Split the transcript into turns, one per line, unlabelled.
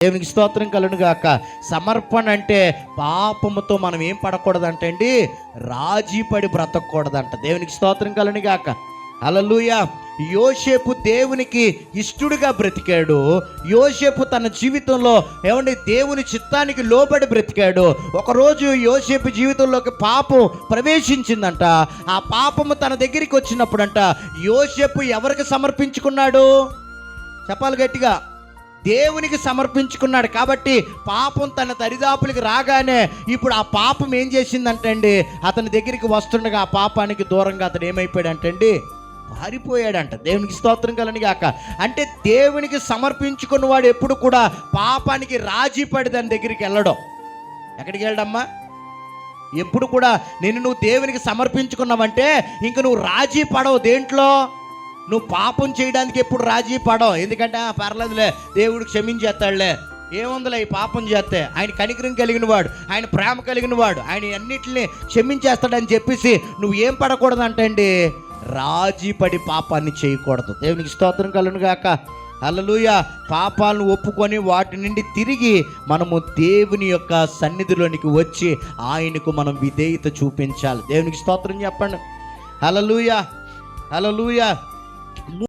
దేవునికి స్తోత్రం కలుగును గాక. సమర్పణ అంటే పాపముతో మనం ఏం పడకూడదంటే అండి, రాజీ పడి బ్రతకూడదంట. దేవునికి స్తోత్రం కలుగును గాక. హల్లెలూయా. యోసేపు దేవునికి ఇష్టడుగా బ్రతికాడు. యోసేపు తన జీవితంలో ఏమండి దేవుని చిత్తానికి లోబడి బ్రతికాడు. ఒకరోజు యోసేపు జీవితంలోకి పాపం ప్రవేశించిందంట. ఆ పాపము తన దగ్గరికి వచ్చినప్పుడంట యోసేపు ఎవరికి సమర్పించుకున్నాడు? చెప్పాలి గట్టిగా, దేవునికి సమర్పించుకున్నాడు. కాబట్టి పాపం తన దరిదాపులకి రాగానే ఇప్పుడు ఆ పాపం ఏం చేసిందంటే అండి, అతని దగ్గరికి వస్తుండగా ఆ పాపానికి దూరంగా అతను ఏమైపోయాడంటండి, పారిపోయాడంట. దేవునికి స్తోత్రం కలుగును గాక. అంటే దేవునికి సమర్పించుకున్నవాడు ఎప్పుడు కూడా పాపానికి రాజీ పడి దాని దగ్గరికి వెళ్ళడం. ఎక్కడికి వెళ్ళడమ్మా? ఎప్పుడు కూడా నువ్వు దేవునికి సమర్పించుకున్నావంటే ఇంక నువ్వు రాజీ పడవు. దేంట్లో? నువ్వు పాపం చేయడానికి ఎప్పుడు రాజీ పడవు. ఎందుకంటే పర్లేదులే, దేవుడు క్షమించేస్తాడులే, ఏముందిలే ఈ పాపం చేస్తే, ఆయన కనికరం కలిగిన వాడు, ఆయన ప్రేమ కలిగిన వాడు, ఆయన అన్నిటిని క్షమించేస్తాడని చెప్పేసి నువ్వు ఏం పడకూడదు అంటే రాజీ పడి పాపాన్ని చేయకూడదు. దేవునికి స్తోత్రం కలుగును గాక. హల్లెలూయా. పాపాలను ఒప్పుకొని వాటి నుండి తిరిగి మనము దేవుని యొక్క సన్నిధిలోనికి వచ్చి ఆయనకు మనం విధేయత చూపించాలి. దేవునికి స్తోత్రం చెప్పండి. హల్లెలూయా, హల్లెలూయా.